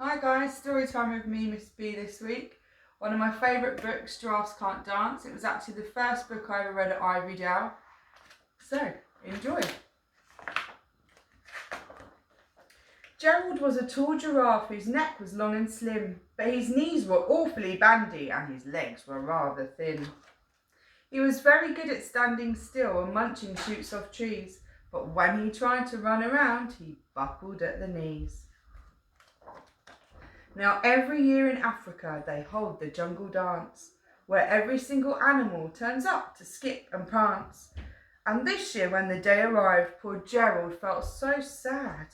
Hi guys, story time with me, Miss B, this week. One of my favourite books, Giraffes Can't Dance. It was actually the first book I ever read at Ivory Dale. So, enjoy. Gerald was a tall giraffe whose neck was long and slim, but his knees were awfully bandy and his legs were rather thin. He was very good at standing still and munching shoots off trees, but when he tried to run around, he buckled at the knees. Now every year in Africa they hold the jungle dance, where every single animal turns up to skip and prance. And this year when the day arrived, poor Gerald felt so sad,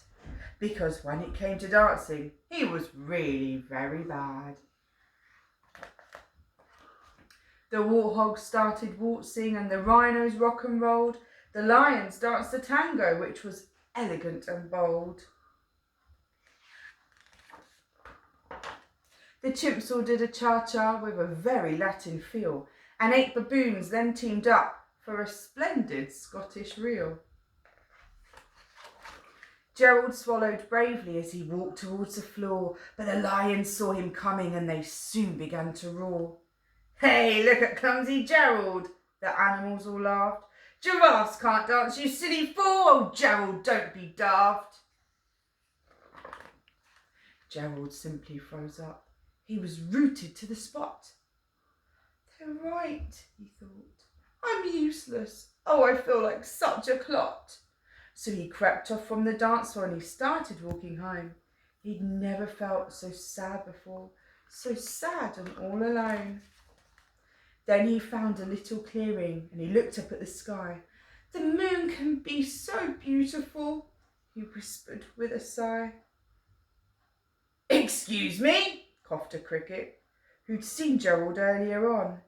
because when it came to dancing, he was really very bad. The warthogs started waltzing and the rhinos rock and rolled. The lions danced a tango which was elegant and bold. The chimps all did a cha-cha with a very Latin feel, and 8 baboons then teamed up for a splendid Scottish reel. Gerald swallowed bravely as he walked towards the floor, but the lions saw him coming and they soon began to roar. "Hey, look at clumsy Gerald," the animals all laughed. "Giraffes can't dance, you silly fool! Oh, Gerald, don't be daft." Gerald simply froze up. He was rooted to the spot. "They're right," he thought. "I'm useless. Oh, I feel like such a clot." So he crept off from the dance floor and he started walking home. He'd never felt so sad before, so sad and all alone. Then he found a little clearing and he looked up at the sky. "The moon can be so beautiful," he whispered with a sigh. "Excuse me," coughed a cricket, who'd seen Gerald earlier on.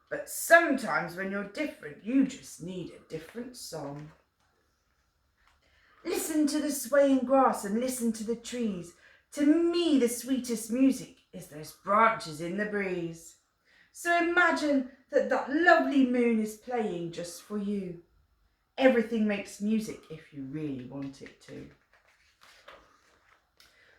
"But sometimes when you're different, you just need a different song. Listen to the swaying grass and listen to the trees. To me, the sweetest music is those branches in the breeze. So imagine that lovely moon is playing just for you. Everything makes music if you really want it to."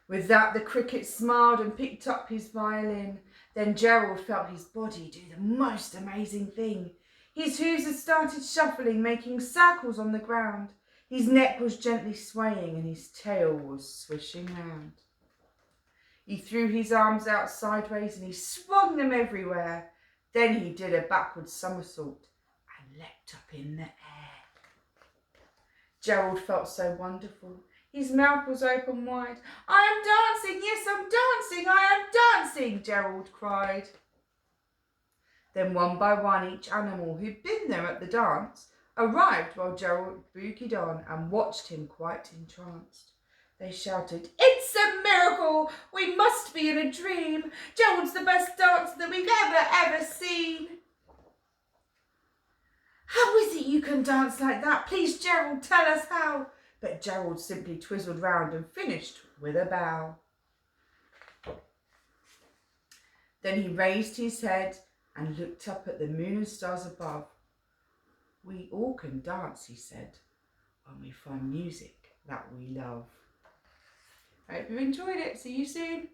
With that, the cricket smiled and picked up his violin. Then Gerald felt his body do the most amazing thing. His hooves had started shuffling, making circles on the ground. His neck was gently swaying and his tail was swishing round. He threw his arms out sideways and he swung them everywhere. Then he did a backward somersault and leapt up in the air. Gerald felt so wonderful. His mouth was open wide. "I am dancing, yes, I'm dancing, I am dancing," Gerald cried. Then one by one each animal who'd been there at the dance arrived while Gerald boogied on and watched him quite entranced. They shouted, "It's a miracle! We must be in a dream! Gerald's the best dancer that we've ever seen!" "How is it you can dance like that? Please, Gerald, tell us how." But Gerald simply twizzled round and finished with a bow. Then he raised his head and looked up at the moon and stars above. "We all can dance," he said, "when we find music that we love." I hope you enjoyed it. See you soon.